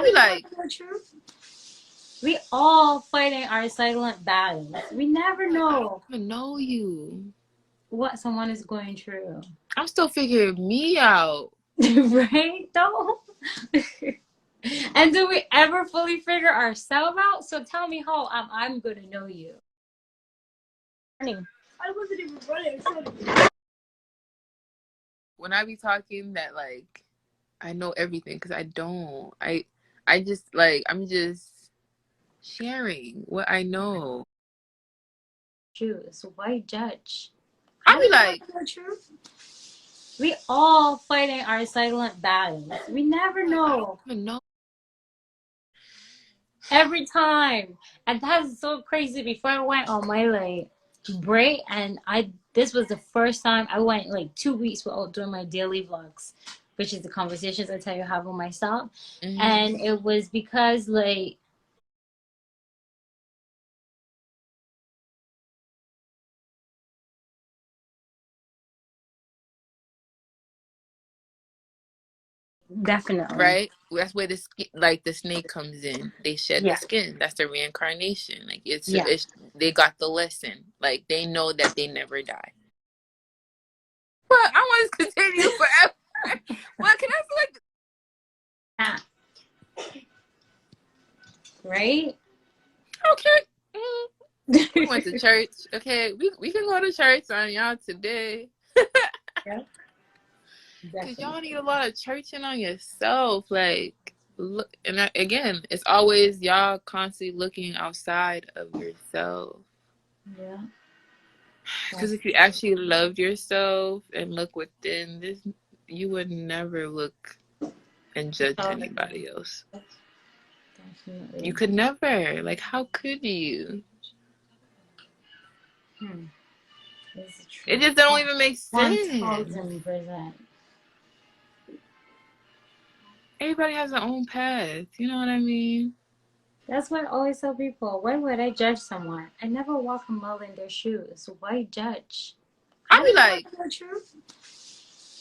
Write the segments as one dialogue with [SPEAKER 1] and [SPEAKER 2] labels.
[SPEAKER 1] be like,
[SPEAKER 2] we all fighting our silent battles. We never
[SPEAKER 1] I don't
[SPEAKER 2] know
[SPEAKER 1] even know you.
[SPEAKER 2] what someone is going through.
[SPEAKER 1] I'm still figuring me out.
[SPEAKER 2] Right? Don't. And do we ever fully figure ourselves out? So tell me how I'm going to know you.
[SPEAKER 1] I wasn't even running. When I be talking that like I know everything because I don't. I just like I'm just sharing what I know.
[SPEAKER 2] Choose. Why judge?
[SPEAKER 1] I
[SPEAKER 2] How do
[SPEAKER 1] be
[SPEAKER 2] you
[SPEAKER 1] like,
[SPEAKER 2] know the truth? We all fighting our silent battles. We never
[SPEAKER 1] I don't
[SPEAKER 2] know.
[SPEAKER 1] even know.
[SPEAKER 2] Every time. And that's so crazy. Before I went on my like break, and I this was the first time I went like 2 weeks without doing my daily vlogs, which is the conversations I tell you I have with myself. And it was because like definitely.
[SPEAKER 1] Right? That's where the skin, like the snake comes in. They shed the
[SPEAKER 2] Yeah.
[SPEAKER 1] skin. That's the reincarnation. Like
[SPEAKER 2] Yeah.
[SPEAKER 1] it's they got the lesson. Like they know that they never die. But I want to continue forever. What can I select?
[SPEAKER 2] Yeah. Right?
[SPEAKER 1] Okay. We went to church. Okay, we can go to church on y'all today.
[SPEAKER 2] Yeah,
[SPEAKER 1] Cause y'all need
[SPEAKER 2] definitely.
[SPEAKER 1] a lot of churching on yourself. Like look, and again, it's always y'all constantly looking outside of yourself.
[SPEAKER 2] Yeah.
[SPEAKER 1] Because
[SPEAKER 2] That's
[SPEAKER 1] if you actually loved yourself and look within this, you would never look and judge
[SPEAKER 2] so
[SPEAKER 1] anybody else. You
[SPEAKER 2] definitely.
[SPEAKER 1] could never. Like, how could you?
[SPEAKER 2] Hmm. This is
[SPEAKER 1] It
[SPEAKER 2] true.
[SPEAKER 1] just don't even make sense.
[SPEAKER 2] 1000%.
[SPEAKER 1] Everybody has their own path. You know what I mean?
[SPEAKER 2] That's why I always tell people, why would I judge someone? I never walk a mile in their shoes. So why judge?
[SPEAKER 1] I
[SPEAKER 2] How do
[SPEAKER 1] be
[SPEAKER 2] you know
[SPEAKER 1] like,
[SPEAKER 2] the truth?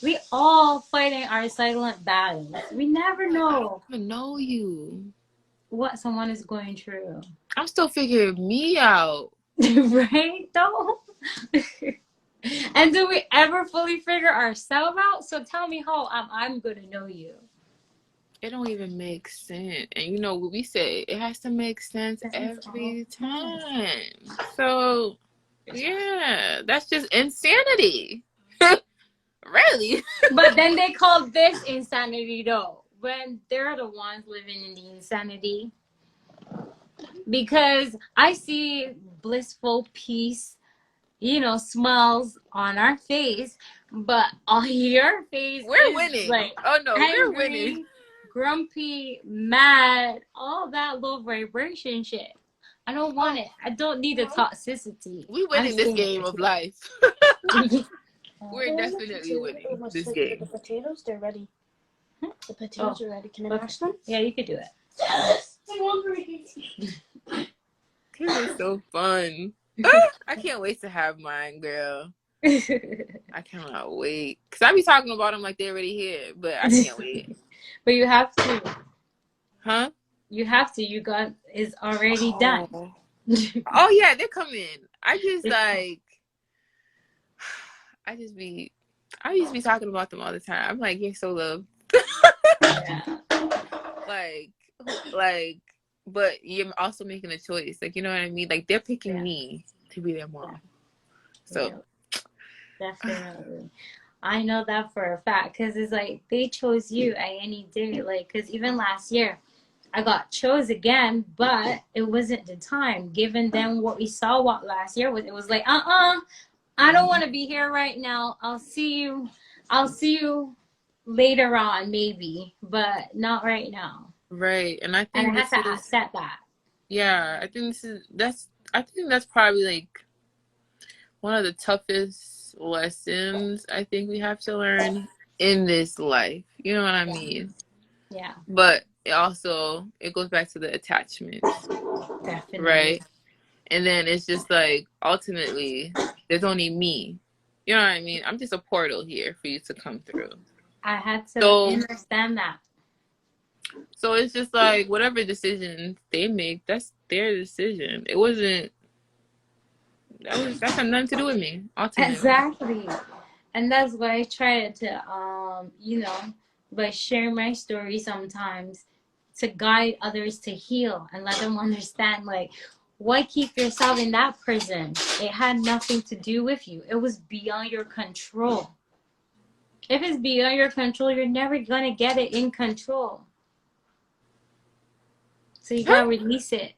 [SPEAKER 2] We all fighting our silent battles. We never
[SPEAKER 1] I don't
[SPEAKER 2] know
[SPEAKER 1] even know you.
[SPEAKER 2] what someone is going through.
[SPEAKER 1] I'm still figuring me out.
[SPEAKER 2] Right? Don't. And do we ever fully figure ourselves out? So tell me how I'm going to know you.
[SPEAKER 1] It don't even make sense. And you know what we say, it has to make sense
[SPEAKER 2] This is all
[SPEAKER 1] every
[SPEAKER 2] time.
[SPEAKER 1] time. So, yeah, that's just insanity. Really?
[SPEAKER 2] But then they call this insanity though. When they're the ones living in the insanity. Because I see blissful peace, smiles on our face, but on your face
[SPEAKER 1] We're
[SPEAKER 2] is
[SPEAKER 1] winning.
[SPEAKER 2] like
[SPEAKER 1] Oh no, we're winning.
[SPEAKER 2] angry, grumpy, mad, all that low vibration shit. I don't want it. I don't need the toxicity.
[SPEAKER 1] We
[SPEAKER 2] I'm
[SPEAKER 1] winning this
[SPEAKER 2] staying
[SPEAKER 1] game of life.
[SPEAKER 2] here.
[SPEAKER 1] We're definitely winning this game.
[SPEAKER 3] The potatoes, they're ready. The
[SPEAKER 2] Oh,
[SPEAKER 3] potatoes are ready. Can I
[SPEAKER 2] okay.
[SPEAKER 3] mash them?
[SPEAKER 2] Yeah, you could do it.
[SPEAKER 3] Yes! I'm hungry.
[SPEAKER 1] This is so fun. I can't wait to have mine, girl. I cannot wait. Cause I be talking about them like they're already here, but I can't wait.
[SPEAKER 2] But you have to.
[SPEAKER 1] Huh?
[SPEAKER 2] You have to. You got is already done.
[SPEAKER 1] Oh. Oh yeah, they're coming. I just like I just be I used to be talking about them all the time. I'm like, you're so loved.
[SPEAKER 2] Yeah.
[SPEAKER 1] like like but you're also making a choice. Like you know what I mean? Like they're picking
[SPEAKER 2] Yeah.
[SPEAKER 1] me to be their
[SPEAKER 2] Yeah.
[SPEAKER 1] mom. So
[SPEAKER 2] Yeah. Definitely. I know that for a fact because it's like they chose you at any day. Like, because even last year, I got chose again, but it wasn't the time. Given them what we saw, what last year was, it was like, I don't want to be here right now. I'll see you. I'll see you later on, maybe, but not right now.
[SPEAKER 1] right. And I
[SPEAKER 2] And I
[SPEAKER 1] think
[SPEAKER 2] had
[SPEAKER 1] this
[SPEAKER 2] to
[SPEAKER 1] is
[SPEAKER 2] accept that.
[SPEAKER 1] yeah, I think I think that's probably like one of the toughest lessons I think we have to learn in this life. You know what I
[SPEAKER 2] Yeah.
[SPEAKER 1] mean?
[SPEAKER 2] Yeah.
[SPEAKER 1] But it goes back to the attachments,
[SPEAKER 2] Definitely.
[SPEAKER 1] right? And then it's just like ultimately there's only me. You know what I mean? I'm just a portal here for you to come through.
[SPEAKER 2] I had to
[SPEAKER 1] So
[SPEAKER 2] understand that.
[SPEAKER 1] So it's just like whatever decision they make, that's their decision. It wasn't that had nothing to do with me, ultimately.
[SPEAKER 2] Exactly. And that's why I try to, by sharing my story sometimes to guide others to heal and let them understand, like, why keep yourself in that prison? It had nothing to do with you. It was beyond your control. If it's beyond your control, you're never gonna get it in control. So you gotta release it.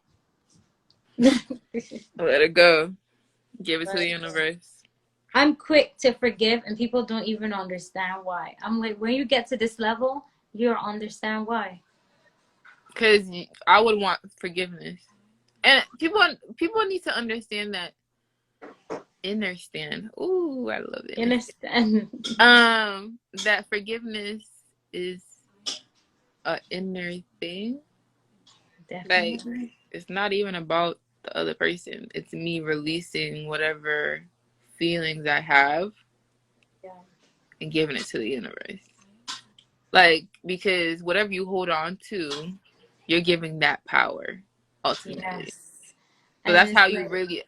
[SPEAKER 1] Let it go. Give it to the
[SPEAKER 2] But
[SPEAKER 1] universe.
[SPEAKER 2] I'm quick to forgive, and people don't even understand why. I'm like, when you get to this level, you'll understand why.
[SPEAKER 1] Because I would want forgiveness. And people need to understand that. Understand. Ooh, I love it.
[SPEAKER 2] Understand?
[SPEAKER 1] That forgiveness is a inner thing. Like,
[SPEAKER 2] Definitely.
[SPEAKER 1] it's not even about the other person. It's me releasing whatever feelings I have
[SPEAKER 2] Yeah.
[SPEAKER 1] and giving it to the universe. Like, because whatever you hold on to, you're giving that power ultimately.
[SPEAKER 2] Yes.
[SPEAKER 1] So
[SPEAKER 2] And
[SPEAKER 1] that's
[SPEAKER 2] it's
[SPEAKER 1] how you
[SPEAKER 2] like
[SPEAKER 1] really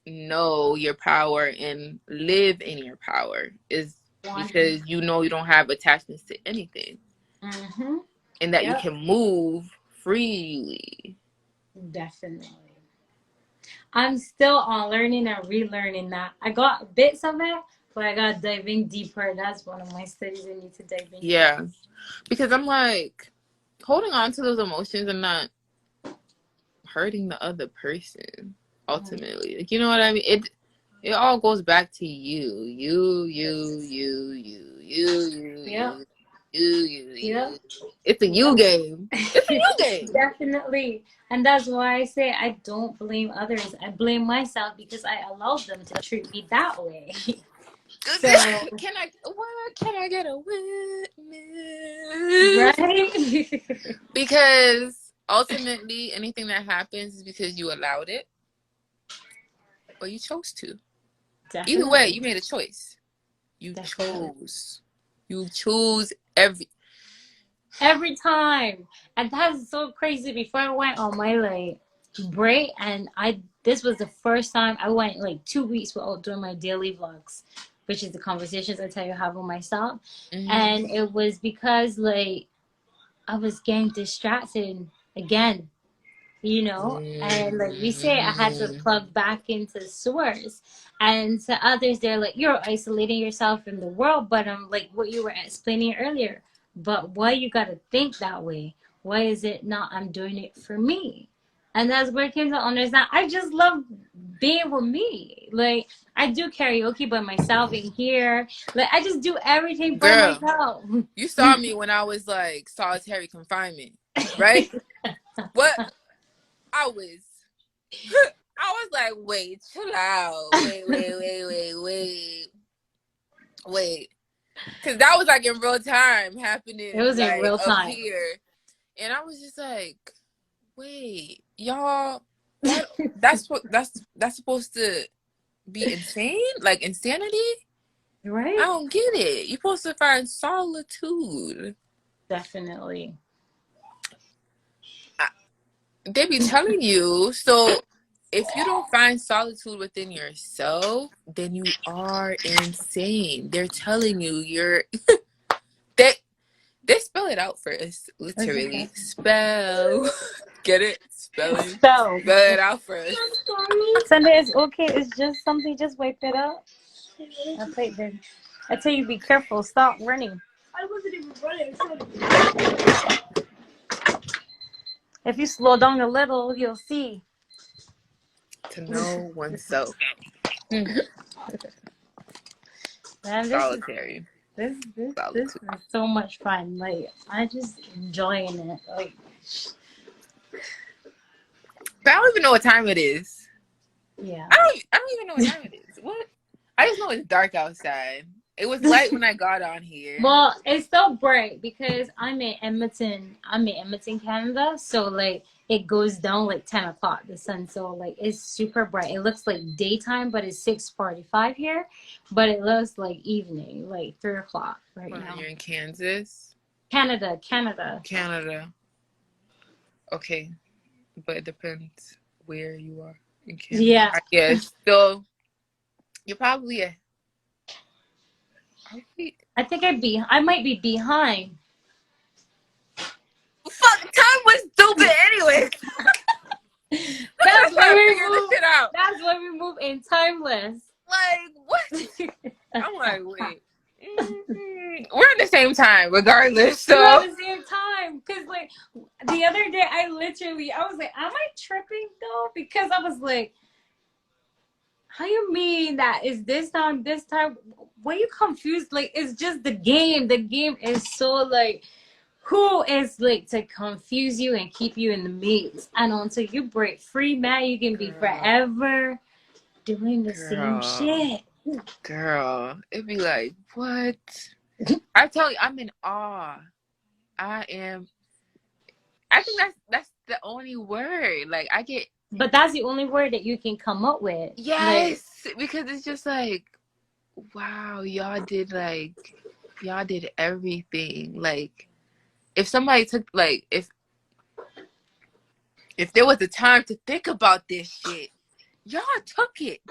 [SPEAKER 1] know your power and live in your power, is
[SPEAKER 2] one.
[SPEAKER 1] because you know you don't have attachments to anything
[SPEAKER 2] Mm-hmm.
[SPEAKER 1] and that you
[SPEAKER 2] Yep.
[SPEAKER 1] can move freely.
[SPEAKER 2] Definitely. I'm still on learning and relearning that. I got bits of it, but I got to dive in deeper. That's one of my studies I need to dive in deeper.
[SPEAKER 1] Yeah. Because I'm like, holding on to those emotions and not hurting the other person ultimately. Like, you know what I mean? It all goes back to you.
[SPEAKER 2] Yep. Yep.
[SPEAKER 1] It's a you
[SPEAKER 2] Yep.
[SPEAKER 1] game. It's a you game.
[SPEAKER 2] Definitely. And that's why I say I don't blame others. I blame myself because I allowed them to treat me that way. So,
[SPEAKER 1] Can I get a witness?
[SPEAKER 2] right?
[SPEAKER 1] Because ultimately, anything that happens is because you allowed it or you chose to. Either way,
[SPEAKER 2] Definitely.
[SPEAKER 1] you made a choice. You
[SPEAKER 2] Definitely.
[SPEAKER 1] chose. You choose
[SPEAKER 2] Every time. And that's so crazy. Before I went on my like break, and this was the first time I went like 2 weeks without doing my daily vlogs, which is the conversations I tell you I have with myself.
[SPEAKER 1] Mm-hmm.
[SPEAKER 2] And it was because like I was getting distracted again, and like we say, I had to
[SPEAKER 1] Mm-hmm.
[SPEAKER 2] plug back into source. And to others, they're like, you're isolating yourself from the world. But I'm like, what you were explaining earlier, but why you gotta think that way? Why is it not I'm doing it for me? And that's where it came to understand I just love being with me. Like, I do karaoke by myself in here. Like, I just do everything by
[SPEAKER 1] Girl,
[SPEAKER 2] myself.
[SPEAKER 1] you saw me when I was like solitary confinement, right? What I was, I was like, wait, chill out, wait, because that was like in real time
[SPEAKER 2] It
[SPEAKER 1] happening,
[SPEAKER 2] was in
[SPEAKER 1] like
[SPEAKER 2] real
[SPEAKER 1] up
[SPEAKER 2] time.
[SPEAKER 1] here, and I was just like, wait, y'all, that's supposed to be insane, like insanity. I
[SPEAKER 2] Right?
[SPEAKER 1] don't get it. You're supposed to find solitude.
[SPEAKER 2] Definitely.
[SPEAKER 1] They be telling you. So if you don't find solitude within yourself, then you are insane. They're telling you you're they they spell it out for us,
[SPEAKER 2] What's it
[SPEAKER 1] literally.
[SPEAKER 2] called?
[SPEAKER 1] Spell. Get it? Spelling.
[SPEAKER 2] So,
[SPEAKER 1] Spell it out for us.
[SPEAKER 2] Sunday is okay. It's just something. Just wipe it up. I played then. I tell you, be careful. Stop running.
[SPEAKER 3] I wasn't even running.
[SPEAKER 2] If you slow down a little, you'll see.
[SPEAKER 1] To know oneself. Hmm.
[SPEAKER 2] Man,
[SPEAKER 1] Solitary.
[SPEAKER 2] this
[SPEAKER 1] Solitude.
[SPEAKER 2] is so much fun. Like, I just enjoying it. Like,
[SPEAKER 1] But I don't even know what time it is.
[SPEAKER 2] yeah.
[SPEAKER 1] I don't even know what time it is. What? I just know it's dark outside. It was light when I got on here.
[SPEAKER 2] Well, it's so bright because I'm in Edmonton. I'm in Edmonton, Canada. So like it goes down like 10 o'clock. The sun, so like it's super bright. It looks like daytime, but it's 6:45 here. But it looks like evening, like 3 o'clock right
[SPEAKER 1] Well,
[SPEAKER 2] now.
[SPEAKER 1] you're in Kansas,
[SPEAKER 2] Canada, Canada.
[SPEAKER 1] Canada. Okay, but it depends where you are in Canada,
[SPEAKER 2] Yeah,
[SPEAKER 1] I guess. So you're probably a. Are we,
[SPEAKER 2] I think I might be behind.
[SPEAKER 1] fuck, time was stupid anyway. Let's
[SPEAKER 2] That's
[SPEAKER 1] just try
[SPEAKER 2] why
[SPEAKER 1] to
[SPEAKER 2] we
[SPEAKER 1] figure this
[SPEAKER 2] move.
[SPEAKER 1] shit out.
[SPEAKER 2] That's why we move in timeless.
[SPEAKER 1] Like what? I'm like, wait. We're at the same time, regardless.
[SPEAKER 2] We're at
[SPEAKER 1] So
[SPEAKER 2] the same time. Cause like the other day I was like, am I tripping though? Because I was like, how you mean that is this time, this time? Why you confused? Like it's just the game. The game is so like who is like to confuse you and keep you in the maze. And until you break free, man, you can be
[SPEAKER 1] girl,
[SPEAKER 2] forever doing the same
[SPEAKER 1] girl,
[SPEAKER 2] shit.
[SPEAKER 1] girl. It'd be like, what? I tell you, I'm in awe. I am. I think that's the only word. Like I get
[SPEAKER 2] But that's the only word that you can come up with. Like,
[SPEAKER 1] yes, because it's just like, wow, y'all did everything. Like if somebody took like if there was a time to think about this shit, y'all took it.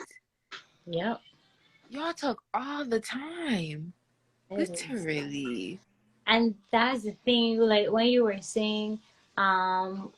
[SPEAKER 2] yep.
[SPEAKER 1] Y'all took all the time.
[SPEAKER 2] It is.
[SPEAKER 1] Literally.
[SPEAKER 2] And that's the thing, like when you were saying, um,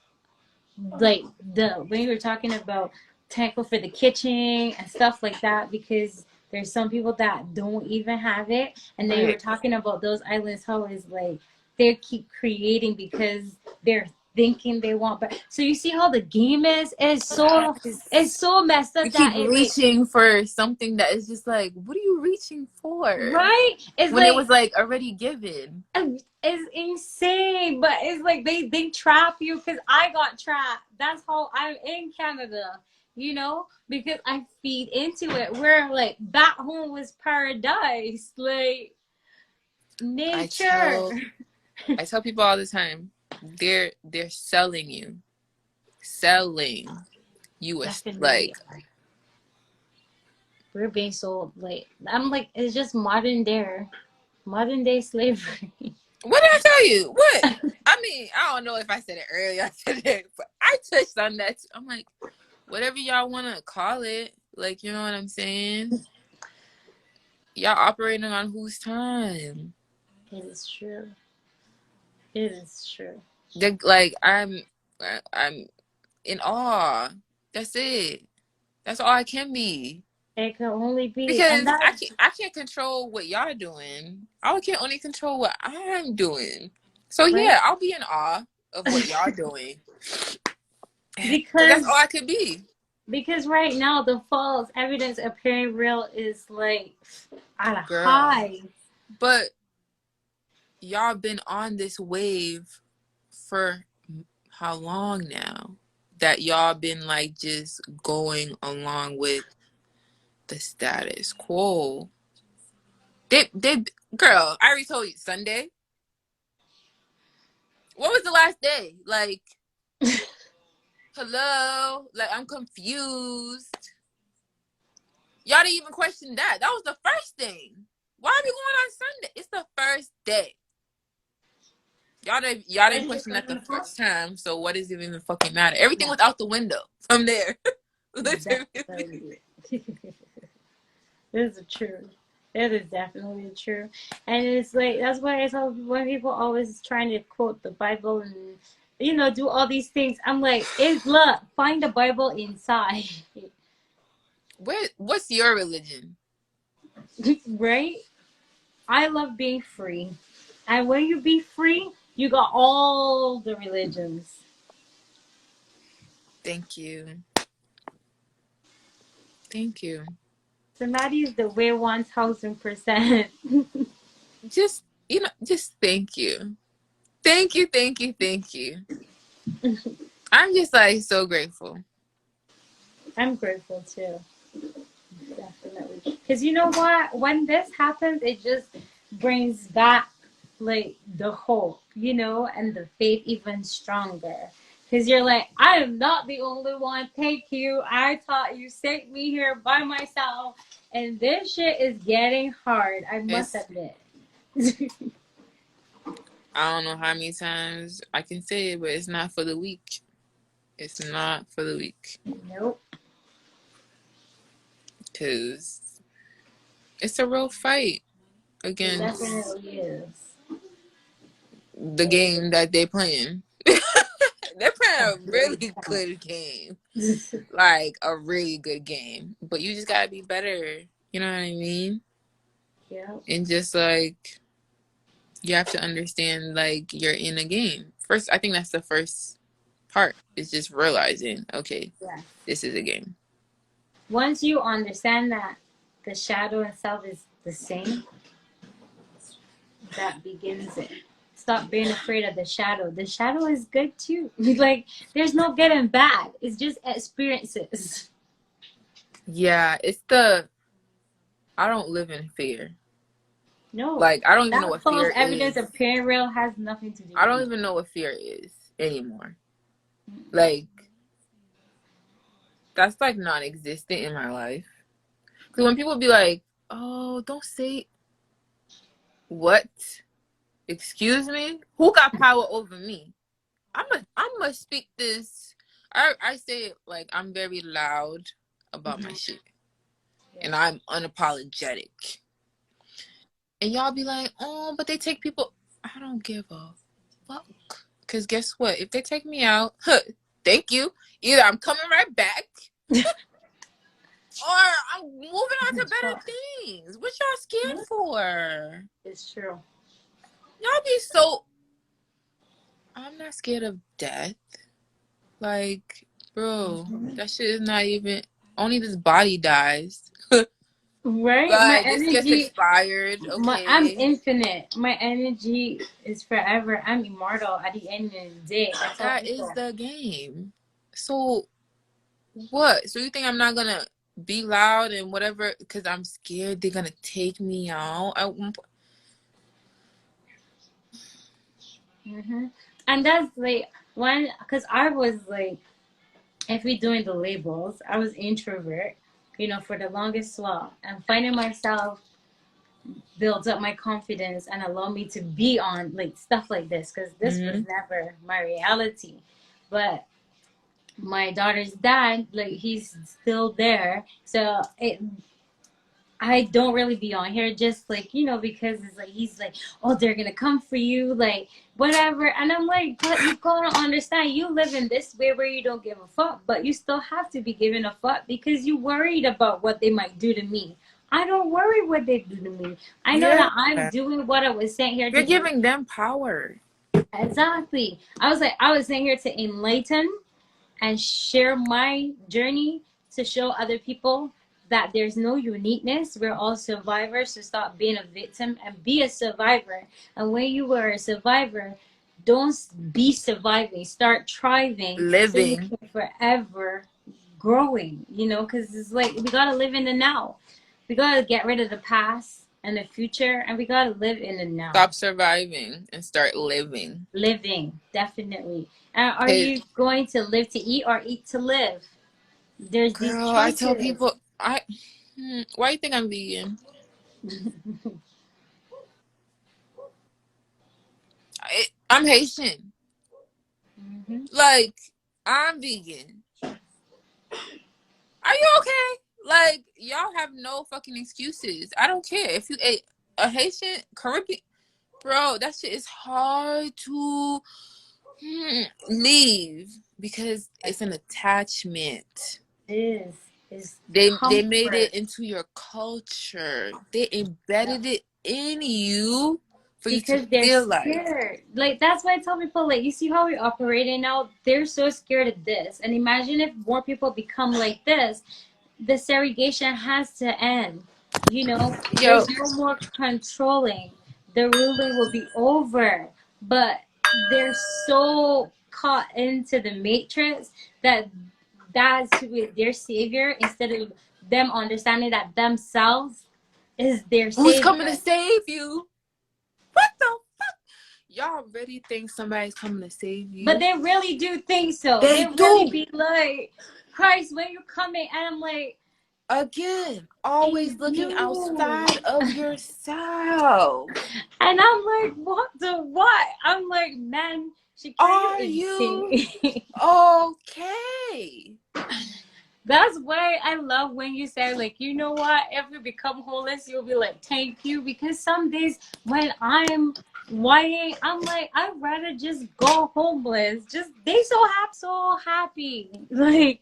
[SPEAKER 2] like the when you were talking about tackle for the kitchen and stuff like that, because there's some people that don't even have it, and then you were
[SPEAKER 1] Right.
[SPEAKER 2] talking about those islands, how is like they keep creating because they're thinking they want, but so you see how the game is so it's
[SPEAKER 1] Yes.
[SPEAKER 2] so messed
[SPEAKER 1] You
[SPEAKER 2] up
[SPEAKER 1] keep
[SPEAKER 2] that it like
[SPEAKER 1] reaching for something that is just like, what are you reaching for?
[SPEAKER 2] right, it's
[SPEAKER 1] When it
[SPEAKER 2] like
[SPEAKER 1] was like already given.
[SPEAKER 2] it's insane, but it's like they trap you because I got trapped. That's how I'm in Canada, you know, because I feed into it. Where like back home was paradise, like
[SPEAKER 1] I
[SPEAKER 2] nature.
[SPEAKER 1] tell I tell people all the time, they're selling you. Selling you a
[SPEAKER 2] Definitely,
[SPEAKER 1] like
[SPEAKER 2] we're being sold. Like I'm like it's just modern day slavery.
[SPEAKER 1] what did I tell you? What? I mean, I don't know if I said it earlier, I said it, but I touched on that. I'm like, whatever y'all want to call it, like, you know what I'm saying? Y'all operating on whose time?
[SPEAKER 2] It is true. It is true.
[SPEAKER 1] Like, I'm in awe. That's it. That's all I can be.
[SPEAKER 2] It can only be, and
[SPEAKER 1] Because
[SPEAKER 2] that's
[SPEAKER 1] I can't control what y'all doing. I can only control what I'm doing. So
[SPEAKER 2] right
[SPEAKER 1] yeah, I'll be in awe of what y'all doing. Because that's all
[SPEAKER 2] because
[SPEAKER 1] I could be.
[SPEAKER 2] Because right now the false evidence appearing real is like at a
[SPEAKER 1] Girl.
[SPEAKER 2] high.
[SPEAKER 1] But y'all been on this wave for how long now? That y'all been like just going along with the status quo. They girl, I already told you Sunday. What was the last day? Like, hello? Like I'm confused. Y'all didn't even question that. That was the first thing. Why are we going on Sunday? It's the first day. Y'all didn't question that the first time, so what does it even fucking matter? Everything was out the window from there. Literally.
[SPEAKER 2] Definitely. This is true. It is definitely true. And it's like that's why I tell when people always trying to quote the Bible and do all these things. I'm like, it's look, find the Bible inside.
[SPEAKER 1] What's your religion?
[SPEAKER 2] Right? I love being free. And when you be free, you got all the religions.
[SPEAKER 1] Thank you. Thank you.
[SPEAKER 2] So Maddie is the way 1000%.
[SPEAKER 1] Just thank you. Thank you, thank you, thank you. I'm just like so grateful.
[SPEAKER 2] I'm grateful too. Definitely. Because you know what? When this happens, it just brings back like the hope, and the faith even stronger. Because you're like, I am not the only one. Thank you. I thought you sent me here by myself. And this shit is getting hard, I must
[SPEAKER 1] It's
[SPEAKER 2] admit.
[SPEAKER 1] I don't know how many times I can say it, but it's not for the weak. It's not for the weak.
[SPEAKER 2] Nope.
[SPEAKER 1] Because it's a real fight
[SPEAKER 2] It
[SPEAKER 1] against
[SPEAKER 2] definitely is.
[SPEAKER 1] the game that they're playing. They're playing a really good game. Like, a really good game. But you just gotta be better. You know what I mean?
[SPEAKER 2] Yep.
[SPEAKER 1] And just, like, you have to understand, like, you're in a game. First, I think that's the first part. Is just realizing, okay,
[SPEAKER 2] Yes.
[SPEAKER 1] this is a game.
[SPEAKER 2] Once you understand that the shadow itself is the same, that begins it. Stop being afraid of the shadow. The shadow is good too. Like, there's no good and bad. It's just experiences.
[SPEAKER 1] Yeah, I don't live in fear.
[SPEAKER 2] No,
[SPEAKER 1] Like, I don't even know
[SPEAKER 2] that
[SPEAKER 1] what
[SPEAKER 2] false
[SPEAKER 1] fear
[SPEAKER 2] evidence
[SPEAKER 1] is.
[SPEAKER 2] appearing real has nothing to do
[SPEAKER 1] I
[SPEAKER 2] with
[SPEAKER 1] don't
[SPEAKER 2] me.
[SPEAKER 1] even know what fear is anymore. Like, that's like non-existent in my life. Because when people be like, oh, don't say what? Excuse me? Who got power over me? I'm gonna speak this. I say it like I'm very loud about my shit. And I'm unapologetic. And y'all be like, oh, but they take people. I don't give a fuck. Because guess what? If they take me out, thank you. Either I'm coming right back or I'm moving on to better things. What y'all scared for?
[SPEAKER 2] It's true.
[SPEAKER 1] Y'all be so. I'm not scared of death. Like, bro, that shit is not even. Only this body dies.
[SPEAKER 2] Right? My
[SPEAKER 1] Like, this gets
[SPEAKER 2] energy,
[SPEAKER 1] expired,
[SPEAKER 2] I'm
[SPEAKER 1] okay?
[SPEAKER 2] infinite. My energy is forever. I'm immortal at the end of the day. I tell
[SPEAKER 1] That is
[SPEAKER 2] people.
[SPEAKER 1] the game. So, what? So, you think I'm not gonna be loud and whatever because I'm scared they're gonna take me out?
[SPEAKER 2] And that's like one, because I was like, if we doing the labels, I was introvert, for the longest while, and finding myself builds up my confidence and allow me to be on like stuff like this, because this was
[SPEAKER 1] Mm-hmm.
[SPEAKER 2] never my reality. But my daughter's dad, like, he's still there, so I don't really be on here, just like, because it's like he's like, oh, they're gonna come for you, like, whatever. And I'm like, but you gotta understand, you live in this way where you don't give a fuck, but you still have to be giving a fuck because you worried about what they might do to me. I don't worry what they do to me. I know
[SPEAKER 1] Yeah.
[SPEAKER 2] that I'm doing what I was sent here
[SPEAKER 1] You're
[SPEAKER 2] to do.
[SPEAKER 1] giving them power.
[SPEAKER 2] Exactly. I was sent here to enlighten and share my journey, to show other people that there's no uniqueness. We're all survivors. So stop being a victim and be a survivor. And when you are a survivor, don't be surviving. Start thriving so you
[SPEAKER 1] Living.
[SPEAKER 2] can forever growing, because it's like we got to live in the now. We got to get rid of the past and the future, and we got to live in the now.
[SPEAKER 1] Stop surviving and start living.
[SPEAKER 2] Living, definitely. Are
[SPEAKER 1] 'Cause,
[SPEAKER 2] you going to live to eat or eat to live? There's these
[SPEAKER 1] girl, I tell
[SPEAKER 2] choices.
[SPEAKER 1] people, why you think I'm vegan? I'm Haitian.
[SPEAKER 2] Hmm.
[SPEAKER 1] Like, I'm vegan. Are you okay? Like, y'all have no fucking excuses. I don't care if you ate a Haitian Caribbean, bro. That shit is hard to leave because it's an attachment.
[SPEAKER 2] Is is
[SPEAKER 1] They made
[SPEAKER 2] comfort.
[SPEAKER 1] it into your culture. They embedded it in you for you to
[SPEAKER 2] Because they're
[SPEAKER 1] feel like.
[SPEAKER 2] scared. Like, that's why I tell people, like, you see how we're operating now? They're so scared of this. And imagine if more people become like this, the segregation has to end.
[SPEAKER 1] Yo,
[SPEAKER 2] There's no more controlling. The ruling will be over. But they're so caught into the matrix that that's who is their savior, instead of them understanding that themselves is their
[SPEAKER 1] who's coming to
[SPEAKER 2] savior.
[SPEAKER 1] save you? What the fuck? Y'all really think somebody's coming to save
[SPEAKER 2] But
[SPEAKER 1] you?
[SPEAKER 2] they really do think so.
[SPEAKER 1] They
[SPEAKER 2] They really
[SPEAKER 1] do.
[SPEAKER 2] be like, Christ, when you coming? And I'm like,
[SPEAKER 1] Again, always
[SPEAKER 2] Thank
[SPEAKER 1] looking
[SPEAKER 2] you.
[SPEAKER 1] outside of yourself.
[SPEAKER 2] And I'm like, what the what? I'm like, man, Shakira,
[SPEAKER 1] Are
[SPEAKER 2] you're
[SPEAKER 1] you
[SPEAKER 2] insane.
[SPEAKER 1] okay?
[SPEAKER 2] That's why I love when you say, like, you know what? If you become homeless, you'll be like, thank you. Because some days when I'm whining, I'm like, I'd rather just go homeless. Just they so happy. Like,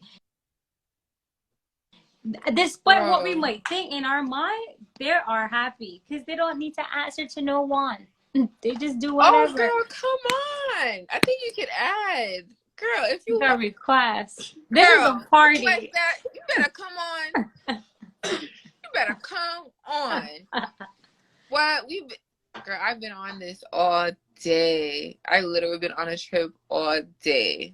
[SPEAKER 2] despite what we
[SPEAKER 1] Bro.
[SPEAKER 2] might think in our mind, they are happy because they don't need to answer to no one. They just do
[SPEAKER 1] Oh,
[SPEAKER 2] whatever.
[SPEAKER 1] girl, come on. I think you could add. Girl, if you
[SPEAKER 2] The request. This is a
[SPEAKER 1] girl, request
[SPEAKER 2] party.
[SPEAKER 1] that, you better come on. You better come on. What girl, I've been on this all day. I literally been on a trip all day.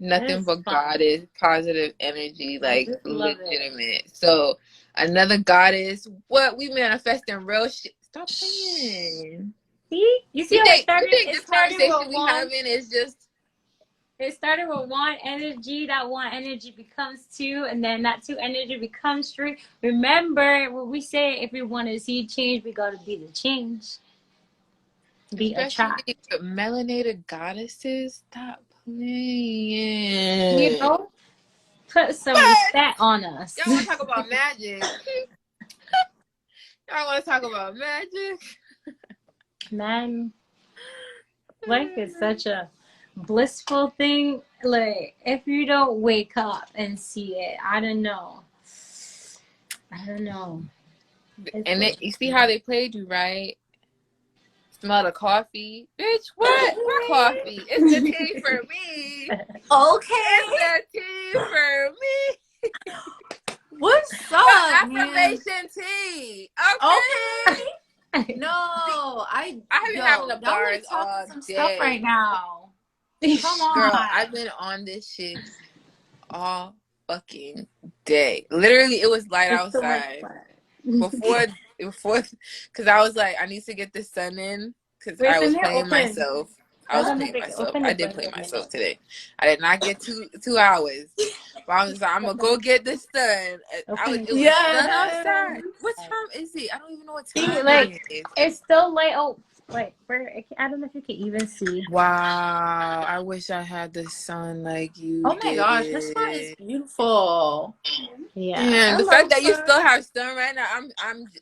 [SPEAKER 1] Nothing
[SPEAKER 2] It's
[SPEAKER 1] but
[SPEAKER 2] fun.
[SPEAKER 1] goddess, positive energy,
[SPEAKER 2] I
[SPEAKER 1] like
[SPEAKER 2] just love it.
[SPEAKER 1] legitimate. So another goddess. What we manifesting real shit. Stop playing.
[SPEAKER 2] See? You see
[SPEAKER 1] You
[SPEAKER 2] how it
[SPEAKER 1] think
[SPEAKER 2] started? It
[SPEAKER 1] this
[SPEAKER 2] started
[SPEAKER 1] conversation
[SPEAKER 2] with
[SPEAKER 1] we
[SPEAKER 2] one.
[SPEAKER 1] having is just
[SPEAKER 2] It started with one energy. That one energy becomes two, and then that two energy becomes three. Remember what we say: if we want to see change, we gotta be the change. Be attract.
[SPEAKER 1] especially with melanated goddesses? Stop
[SPEAKER 2] You
[SPEAKER 1] playing.
[SPEAKER 2] know, put some
[SPEAKER 1] What?
[SPEAKER 2] respect on us.
[SPEAKER 1] Y'all want to talk about magic? Y'all want to talk about magic?
[SPEAKER 2] Man, life is such a blissful thing. Like, if you don't wake up and see it, I don't know. I don't know.
[SPEAKER 1] And you see how they played you, right? Smell the coffee. Bitch, what? What coffee? It's the tea for me.
[SPEAKER 3] Okay.
[SPEAKER 1] It's the tea for me.
[SPEAKER 3] What's
[SPEAKER 1] The
[SPEAKER 3] up, man?
[SPEAKER 1] affirmation tea. Okay.
[SPEAKER 3] Okay. No, I
[SPEAKER 1] I have been having the
[SPEAKER 3] y'all
[SPEAKER 1] bars
[SPEAKER 3] like talking
[SPEAKER 1] all
[SPEAKER 3] some stuff right
[SPEAKER 1] day.
[SPEAKER 3] now. Come
[SPEAKER 1] Girl,
[SPEAKER 3] on.
[SPEAKER 1] I've been on this shit all fucking day. Literally, it was light
[SPEAKER 2] It's the worst
[SPEAKER 1] outside.
[SPEAKER 2] part.
[SPEAKER 1] Before, because I was like, I need to get the sun in because
[SPEAKER 2] Wait,
[SPEAKER 1] I was
[SPEAKER 2] Samir,
[SPEAKER 1] playing
[SPEAKER 2] open.
[SPEAKER 1] myself. I
[SPEAKER 2] Hold
[SPEAKER 1] was
[SPEAKER 2] on,
[SPEAKER 1] playing
[SPEAKER 2] Mr.
[SPEAKER 1] myself.
[SPEAKER 2] Open
[SPEAKER 1] I
[SPEAKER 2] the
[SPEAKER 1] did
[SPEAKER 2] door
[SPEAKER 1] play
[SPEAKER 2] for a
[SPEAKER 1] myself
[SPEAKER 2] minute.
[SPEAKER 1] today. I did not get 2 hours. But I was like, I'm gonna go get the sun.
[SPEAKER 2] Open
[SPEAKER 1] It
[SPEAKER 2] the
[SPEAKER 1] was
[SPEAKER 2] door.
[SPEAKER 1] sun
[SPEAKER 3] Yes.
[SPEAKER 1] outside. What time is it? I don't even know what
[SPEAKER 2] See,
[SPEAKER 1] time
[SPEAKER 2] like,
[SPEAKER 1] it is.
[SPEAKER 2] it's still light. Oh, wait, where? I don't know if you can even see.
[SPEAKER 1] Wow, I wish I had the sun like you
[SPEAKER 3] Oh my gosh, this spot is
[SPEAKER 1] did.
[SPEAKER 3] beautiful.
[SPEAKER 2] Yeah.
[SPEAKER 1] And the
[SPEAKER 3] Hello,
[SPEAKER 1] fact that you
[SPEAKER 3] sun.
[SPEAKER 1] still have sun right now,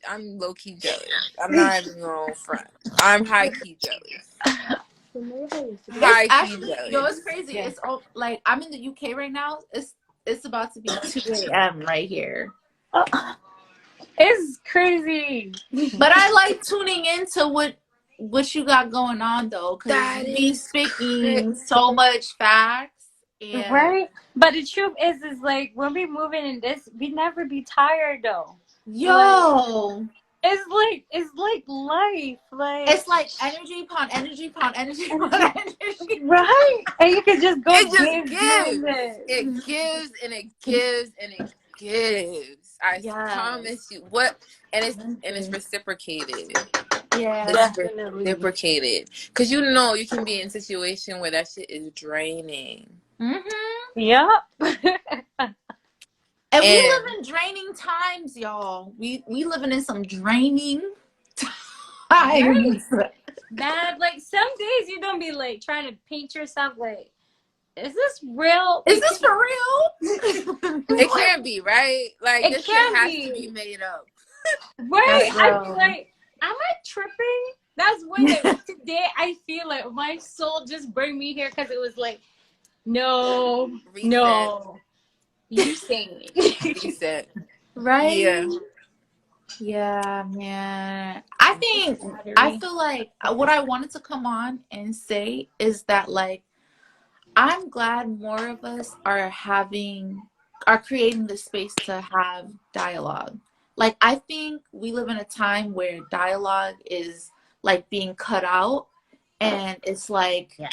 [SPEAKER 1] I'm low key jealous. I'm not even gonna front. I'm high key jealous.
[SPEAKER 3] It's
[SPEAKER 1] High key
[SPEAKER 3] actually, yo,
[SPEAKER 1] jealous.
[SPEAKER 3] it's crazy.
[SPEAKER 2] Yeah.
[SPEAKER 3] It's all like I'm in the UK right now. It's about to be 2 a.m. right here.
[SPEAKER 2] Oh, it's crazy.
[SPEAKER 3] But I like tuning into what you got going on though, because
[SPEAKER 1] That
[SPEAKER 3] you be
[SPEAKER 1] is crazy.
[SPEAKER 3] speaking so much facts and
[SPEAKER 2] Right? But the truth is like when we moving in this, we never be tired though. Like
[SPEAKER 3] yo,
[SPEAKER 2] it's like life, like
[SPEAKER 3] it's like energy upon energy upon energy upon energy.
[SPEAKER 2] right? And you can just go
[SPEAKER 1] It just
[SPEAKER 2] give doing
[SPEAKER 1] gives.
[SPEAKER 2] this.
[SPEAKER 1] It gives and it gives and it gives. I
[SPEAKER 3] Yes.
[SPEAKER 1] promise you. What and it's reciprocated.
[SPEAKER 3] Yeah.
[SPEAKER 1] It's
[SPEAKER 2] Definitely.
[SPEAKER 1] reciprocated. Cause you know you can be in a situation where that shit is draining.
[SPEAKER 3] Mm-hmm.
[SPEAKER 2] Yep.
[SPEAKER 3] And we live
[SPEAKER 1] And
[SPEAKER 3] in draining times, y'all. We living in some draining times.
[SPEAKER 2] Right. Bad. Like some days you don't be like trying to paint yourself like, is this real?
[SPEAKER 3] Is this for real?
[SPEAKER 1] it
[SPEAKER 3] It's like,
[SPEAKER 1] can't be, right? Like
[SPEAKER 2] It
[SPEAKER 1] this shit
[SPEAKER 2] can
[SPEAKER 1] has to be
[SPEAKER 2] be.
[SPEAKER 1] made up.
[SPEAKER 2] Right.
[SPEAKER 3] that's
[SPEAKER 2] I be
[SPEAKER 3] real.
[SPEAKER 2] like, am I tripping? That's when like today I feel like my soul just bring me here because it was like, no,
[SPEAKER 1] Reset.
[SPEAKER 2] no, you saying
[SPEAKER 1] Reset.
[SPEAKER 3] Right?
[SPEAKER 1] Yeah.
[SPEAKER 3] Yeah, man. I
[SPEAKER 2] battery.
[SPEAKER 3] feel like what I wanted to come on and say is that like I'm glad more of us are creating the space to have dialogue. Like I think we live in a time where dialogue is like being cut out and it's like
[SPEAKER 2] Yeah.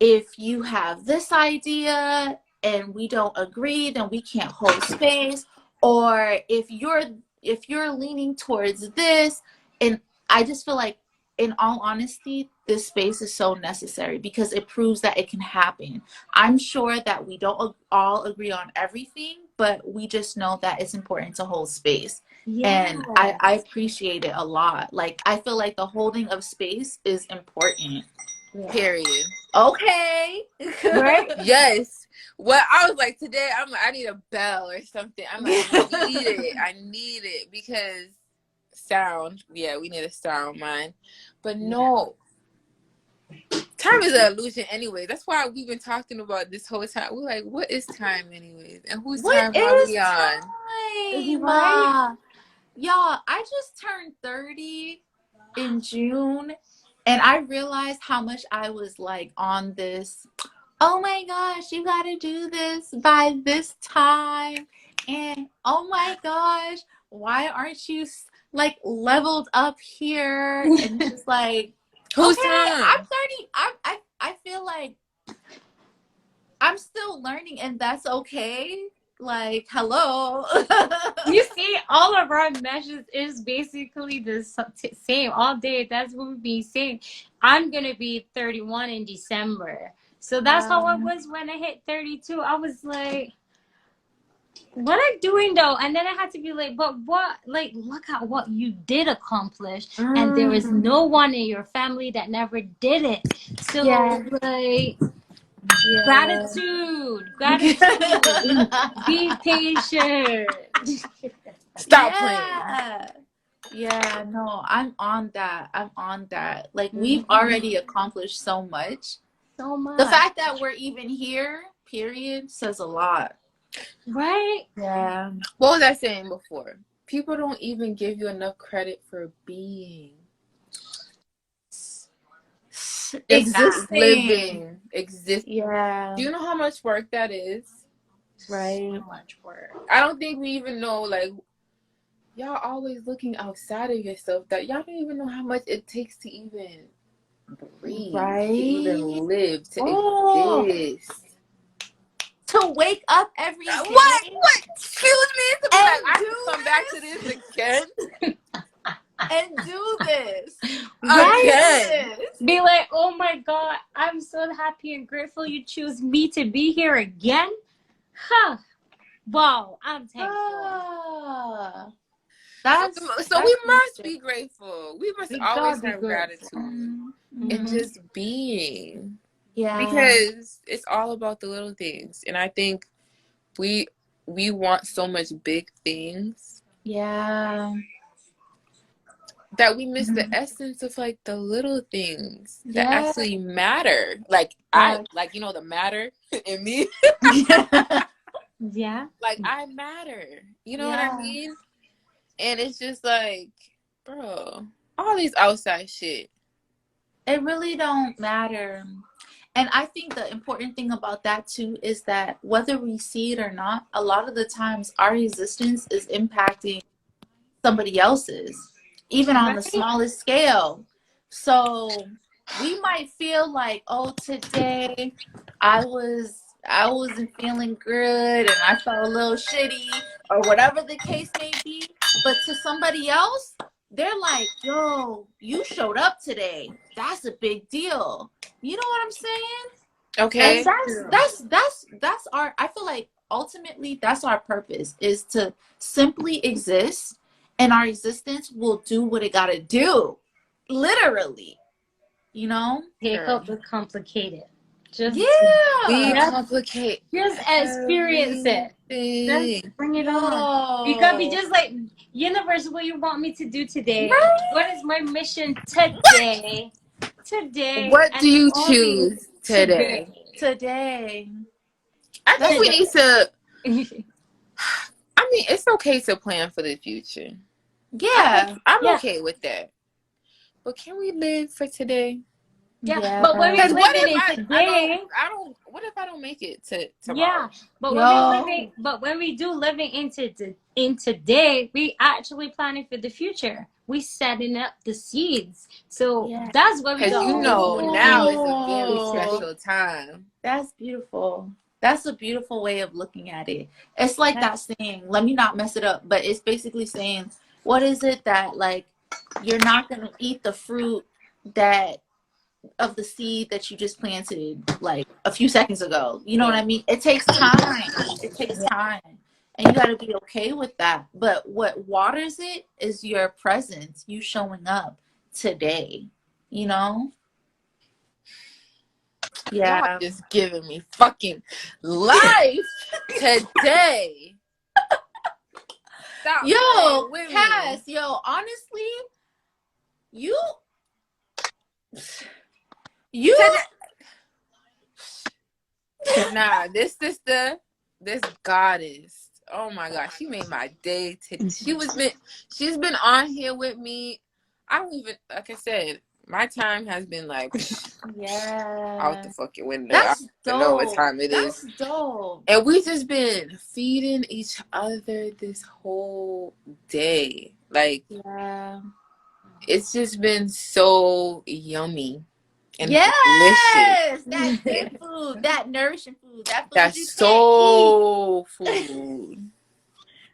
[SPEAKER 3] if you have this idea and we don't agree, then we can't hold space. Or if you're leaning towards this, and I just feel like, in all honesty, this space is so necessary because it proves that it can happen. I'm sure that we don't all agree on everything, but we just know that it's important to hold space. And
[SPEAKER 2] Yeah.
[SPEAKER 3] I appreciate it a lot. Like, I feel like the holding of space is important.
[SPEAKER 2] Yeah.
[SPEAKER 1] Period.
[SPEAKER 3] Okay.
[SPEAKER 2] Right?
[SPEAKER 1] Yes. Well, I was like, today I'm like, I need a bell or something. I'm like, I need it. I need it because sound. Yeah, we need a sound, man. But no, time is an illusion anyway. That's why we've been talking about this whole time. We're like, what is time anyways? And whose
[SPEAKER 3] What
[SPEAKER 1] time are
[SPEAKER 3] is
[SPEAKER 1] we on?
[SPEAKER 3] time?
[SPEAKER 2] Right?
[SPEAKER 3] Y'all, I just turned 30 in June, and I realized how much I was like on this, oh my gosh, you gotta do this by this time. And oh my gosh, why aren't you like leveled up here? And just like,
[SPEAKER 1] Whose
[SPEAKER 3] okay, I'm
[SPEAKER 1] time?
[SPEAKER 3] 30. I feel like I'm still learning, and that's okay. Like, hello.
[SPEAKER 2] You see, all of our messages is basically the same all day. That's what we've been saying. I'm gonna be 31 in December, so that's how I was when I hit 32. I was like, "What I'm doing though?" And then I had to be like, "But what? Like, look at what you did accomplish, and there is no one in your family that never did it." So,
[SPEAKER 3] Yeah.
[SPEAKER 2] like,
[SPEAKER 3] Yeah.
[SPEAKER 2] gratitude. Be patient.
[SPEAKER 1] Stop playing.
[SPEAKER 3] Yeah. Yeah, no, I'm on that. I'm on that. Like, we've
[SPEAKER 2] Mhm.
[SPEAKER 3] already accomplished so much.
[SPEAKER 2] So
[SPEAKER 3] The
[SPEAKER 2] much.
[SPEAKER 3] fact that we're even here, period, says a lot.
[SPEAKER 2] Right?
[SPEAKER 3] Yeah.
[SPEAKER 1] What was I saying before? People don't even give you enough credit for being. Just
[SPEAKER 3] Existing.
[SPEAKER 1] living. Exist.
[SPEAKER 3] Yeah.
[SPEAKER 1] Do you know how much work that is?
[SPEAKER 3] Right.
[SPEAKER 2] So much work.
[SPEAKER 1] I don't think we even know, like, y'all always looking outside of yourself that y'all don't even know how much it takes to even breathe, to
[SPEAKER 3] Right.
[SPEAKER 1] even live, to
[SPEAKER 3] Oh,
[SPEAKER 1] exist.
[SPEAKER 3] to wake up every
[SPEAKER 1] What?
[SPEAKER 3] day
[SPEAKER 1] What? Excuse me? To be like,
[SPEAKER 3] and
[SPEAKER 1] I have to
[SPEAKER 3] do
[SPEAKER 1] come back to this again?
[SPEAKER 3] and do this.
[SPEAKER 2] Right?
[SPEAKER 1] Again.
[SPEAKER 2] Be like, oh my God, I'm so happy and grateful you choose me to be here again. Huh. Wow, I'm thankful.
[SPEAKER 3] Ah,
[SPEAKER 1] So
[SPEAKER 3] that's
[SPEAKER 1] we must
[SPEAKER 3] beautiful.
[SPEAKER 1] be grateful. We must
[SPEAKER 2] We
[SPEAKER 1] always
[SPEAKER 2] gotta be
[SPEAKER 1] have
[SPEAKER 2] grateful.
[SPEAKER 1] gratitude and
[SPEAKER 3] Mhm.
[SPEAKER 1] just being.
[SPEAKER 3] Yeah.
[SPEAKER 1] Because it's all about the little things. And I think we want so much big things
[SPEAKER 3] Yeah.
[SPEAKER 1] that we miss the
[SPEAKER 3] Mhm.
[SPEAKER 1] essence of like the little things that
[SPEAKER 3] Yeah.
[SPEAKER 1] actually matter. Like I
[SPEAKER 3] Yeah.
[SPEAKER 1] like the matter in me.
[SPEAKER 2] Yeah.
[SPEAKER 1] Like I matter. You know what I
[SPEAKER 3] Yeah.
[SPEAKER 1] mean? And it's just like, bro, all these outside shit.
[SPEAKER 3] It really don't matter. And I think the important thing about that too is that whether we see it or not, a lot of the times our existence is impacting somebody else's, even on the
[SPEAKER 2] Right?
[SPEAKER 3] smallest scale. So we might feel like, oh, today I wasn't feeling good and I felt a little shitty or whatever the case may be. But to somebody else, they're like, yo, you showed up today. That's a big deal. You know what I'm saying? And
[SPEAKER 1] Okay?
[SPEAKER 3] that's our, I feel like ultimately that's our purpose, is to simply exist, and our existence will do what it gotta do. Literally. You know?
[SPEAKER 2] Take
[SPEAKER 1] Girl.
[SPEAKER 2] out the complicated.
[SPEAKER 1] We
[SPEAKER 3] Yeah.
[SPEAKER 2] Just,
[SPEAKER 1] complicate
[SPEAKER 2] just experience it.
[SPEAKER 1] everything.
[SPEAKER 2] Just bring it on. You gotta be
[SPEAKER 3] Yo.
[SPEAKER 2] just like, universe, what you want me to do today?
[SPEAKER 3] Right?
[SPEAKER 2] What is my mission today? Today
[SPEAKER 1] What do
[SPEAKER 2] and
[SPEAKER 1] you
[SPEAKER 2] only
[SPEAKER 1] choose
[SPEAKER 2] today.
[SPEAKER 1] today?
[SPEAKER 3] Today.
[SPEAKER 1] I think
[SPEAKER 3] That's
[SPEAKER 1] we
[SPEAKER 3] it.
[SPEAKER 1] need to,
[SPEAKER 2] Today.
[SPEAKER 1] I mean, it's okay to plan for the future.
[SPEAKER 3] Yeah.
[SPEAKER 1] I'm
[SPEAKER 2] Yeah.
[SPEAKER 1] okay with that. But can we live for today?
[SPEAKER 2] Yeah.
[SPEAKER 3] Yeah.
[SPEAKER 2] But when we
[SPEAKER 1] Because what
[SPEAKER 2] living
[SPEAKER 1] if
[SPEAKER 2] in today,
[SPEAKER 1] what if I don't make it to
[SPEAKER 2] yeah.
[SPEAKER 1] tomorrow?
[SPEAKER 2] But when we
[SPEAKER 3] Yo.
[SPEAKER 2] living, but when we do living in today, we actually planning for the future. We setting up the seeds. So
[SPEAKER 3] Yeah.
[SPEAKER 2] that's what we
[SPEAKER 1] Because
[SPEAKER 2] got
[SPEAKER 1] you
[SPEAKER 2] to live
[SPEAKER 1] know
[SPEAKER 2] for
[SPEAKER 1] now
[SPEAKER 2] in
[SPEAKER 1] is a very
[SPEAKER 2] today.
[SPEAKER 1] special time.
[SPEAKER 3] That's beautiful. That's a beautiful way of looking at it. It's like that saying, let me not mess it up, but it's basically saying, what is it that, like, you're not going to eat the fruit that of the seed that you just planted like a few seconds ago. You know what
[SPEAKER 1] Yeah.
[SPEAKER 3] I mean? It takes time. It takes time. and you got to be okay with that. But what waters it is your presence, you showing up today, you know?
[SPEAKER 1] Y'all
[SPEAKER 3] Yeah.
[SPEAKER 1] just giving me fucking life today. Stop playing
[SPEAKER 3] Yo,
[SPEAKER 1] with me.
[SPEAKER 3] Cass, yo, honestly, you you
[SPEAKER 1] Today. Nah, this sister, this goddess. Oh my God, she made my day today. She's been on here with me. I don't even, like I said, my time has been like out
[SPEAKER 3] yeah.
[SPEAKER 1] the fucking window. I
[SPEAKER 3] That's
[SPEAKER 1] don't even know what
[SPEAKER 3] dope.
[SPEAKER 1] time it is.
[SPEAKER 3] That's dope.
[SPEAKER 1] And we just been feeding each other this whole day. Like,
[SPEAKER 3] Yeah.
[SPEAKER 1] it's just been so yummy and delicious.
[SPEAKER 3] Yes, that good food, that nourishing food, that food you
[SPEAKER 1] That's
[SPEAKER 3] can't eat.
[SPEAKER 1] soul food.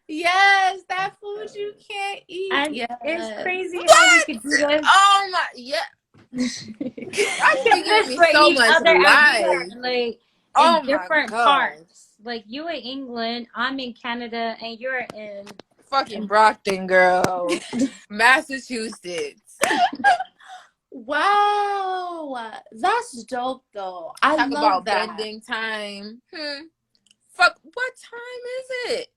[SPEAKER 3] Yes, that food you can't eat.
[SPEAKER 2] And it's
[SPEAKER 3] Yes.
[SPEAKER 2] crazy how we
[SPEAKER 1] What?
[SPEAKER 2] could do this.
[SPEAKER 1] Oh my, yeah.
[SPEAKER 2] I
[SPEAKER 1] You
[SPEAKER 2] can
[SPEAKER 1] be giving
[SPEAKER 2] live
[SPEAKER 1] me
[SPEAKER 2] for
[SPEAKER 1] so
[SPEAKER 2] each
[SPEAKER 1] much
[SPEAKER 2] other, and we
[SPEAKER 1] life.
[SPEAKER 2] are like in
[SPEAKER 1] Oh my
[SPEAKER 2] different
[SPEAKER 1] God.
[SPEAKER 2] parts. Like you in England, I'm in Canada, and you're in.
[SPEAKER 1] Fucking Brockton, girl. Massachusetts.
[SPEAKER 3] Wow. That's dope though. I
[SPEAKER 1] Talk
[SPEAKER 3] love
[SPEAKER 1] about
[SPEAKER 3] that.
[SPEAKER 1] bending time. Fuck, what time is it?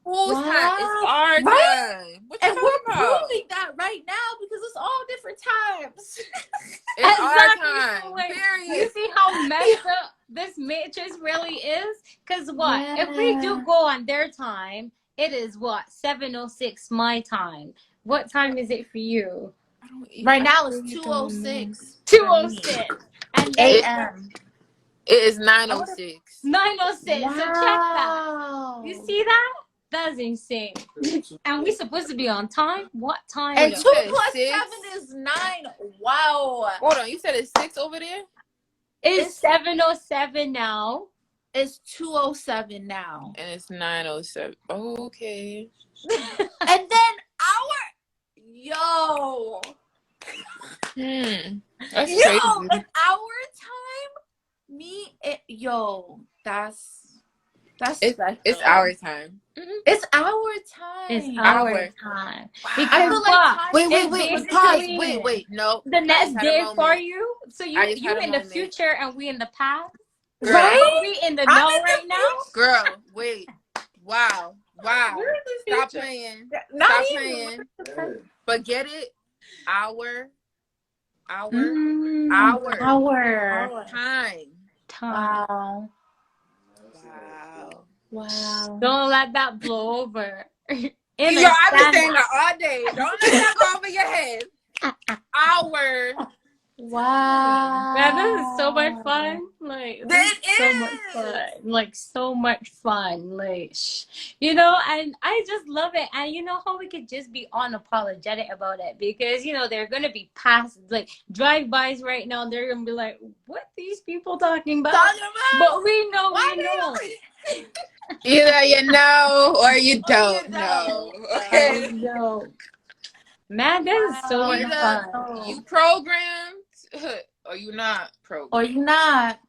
[SPEAKER 1] Whose time? It's
[SPEAKER 3] Wow.
[SPEAKER 1] our
[SPEAKER 3] Right?
[SPEAKER 1] time. What you
[SPEAKER 3] And
[SPEAKER 1] talking
[SPEAKER 3] we're
[SPEAKER 1] about?
[SPEAKER 3] proving that right now because it's all different times.
[SPEAKER 1] It's our
[SPEAKER 2] Exactly. So,
[SPEAKER 1] time.
[SPEAKER 2] like, you
[SPEAKER 1] Period.
[SPEAKER 2] see how messed up this matrix really is? Because what? If we do
[SPEAKER 3] Yeah.
[SPEAKER 2] go on their time, it is what? 7:06 my time. What time is it for you?
[SPEAKER 3] Right
[SPEAKER 1] I
[SPEAKER 3] now it's
[SPEAKER 1] really don't know.
[SPEAKER 3] 2:06 for me.
[SPEAKER 2] 2:06. And then
[SPEAKER 1] It,
[SPEAKER 3] AM.
[SPEAKER 1] it is
[SPEAKER 3] I would have
[SPEAKER 1] 9:06.
[SPEAKER 2] 9:06. So check that. You
[SPEAKER 3] Wow.
[SPEAKER 2] see that? That's insane. And we supposed to be on time? What time
[SPEAKER 1] What
[SPEAKER 3] And
[SPEAKER 1] you
[SPEAKER 2] though?
[SPEAKER 3] 2
[SPEAKER 1] said?
[SPEAKER 3] plus
[SPEAKER 1] 6?
[SPEAKER 3] 7 is 9. Wow.
[SPEAKER 1] Hold on. You said it's 6 over there?
[SPEAKER 2] It's
[SPEAKER 3] It's
[SPEAKER 2] 7:07 now.
[SPEAKER 3] it's 2:07 now.
[SPEAKER 1] And it's 9:07. Oh, okay.
[SPEAKER 3] And then yo.
[SPEAKER 1] That's
[SPEAKER 3] Yo,
[SPEAKER 1] crazy.
[SPEAKER 3] in our time, that's
[SPEAKER 1] It's
[SPEAKER 3] special.
[SPEAKER 1] our time.
[SPEAKER 3] It's our
[SPEAKER 2] It's
[SPEAKER 3] time.
[SPEAKER 2] our
[SPEAKER 1] Our.
[SPEAKER 2] time.
[SPEAKER 3] I
[SPEAKER 2] Because
[SPEAKER 1] Wow.
[SPEAKER 3] feel like
[SPEAKER 2] what?
[SPEAKER 3] time
[SPEAKER 1] Wait,
[SPEAKER 3] is
[SPEAKER 1] wait,
[SPEAKER 2] It's
[SPEAKER 1] wait,
[SPEAKER 3] moving
[SPEAKER 1] pause.
[SPEAKER 2] basically
[SPEAKER 3] quickly.
[SPEAKER 1] Wait. No,
[SPEAKER 2] the
[SPEAKER 1] I just
[SPEAKER 2] next
[SPEAKER 1] had a
[SPEAKER 2] day for
[SPEAKER 1] moment.
[SPEAKER 2] you. So
[SPEAKER 1] I
[SPEAKER 2] you
[SPEAKER 1] just had a
[SPEAKER 2] in the
[SPEAKER 1] moment.
[SPEAKER 2] future and we in the past.
[SPEAKER 1] Girl.
[SPEAKER 2] But
[SPEAKER 3] Right?
[SPEAKER 2] we in the
[SPEAKER 3] I'm
[SPEAKER 2] now
[SPEAKER 3] in
[SPEAKER 2] right
[SPEAKER 3] the
[SPEAKER 2] now.
[SPEAKER 3] future.
[SPEAKER 1] Girl, wait. Wow.
[SPEAKER 3] We're in the
[SPEAKER 1] Stop
[SPEAKER 3] future.
[SPEAKER 1] playing.
[SPEAKER 3] Not
[SPEAKER 1] Stop
[SPEAKER 3] even.
[SPEAKER 1] playing. Forget it. Our
[SPEAKER 2] Our
[SPEAKER 1] time.
[SPEAKER 2] time.
[SPEAKER 3] Wow.
[SPEAKER 1] Wow.
[SPEAKER 3] Wow.
[SPEAKER 2] Don't let that blow over.
[SPEAKER 1] Yo, I've been
[SPEAKER 2] Understand
[SPEAKER 1] saying that all day. Don't let that go over your head. Our.
[SPEAKER 3] Wow.
[SPEAKER 2] Man, this is so much fun. Like, this is so much fun. Like, so much fun. Like, you know, and I just love it. And you know how we could just be unapologetic about it because, you know, they're going to be past, like, drive-bys right now. They're going to be like, what these people talking about? But we know, we know.
[SPEAKER 1] Either you know or you don't know.
[SPEAKER 2] I
[SPEAKER 1] Okay.
[SPEAKER 2] know. Man, this is so much
[SPEAKER 1] Either
[SPEAKER 2] fun.
[SPEAKER 1] you programmed or you not
[SPEAKER 3] Or
[SPEAKER 1] programmed.
[SPEAKER 3] you not.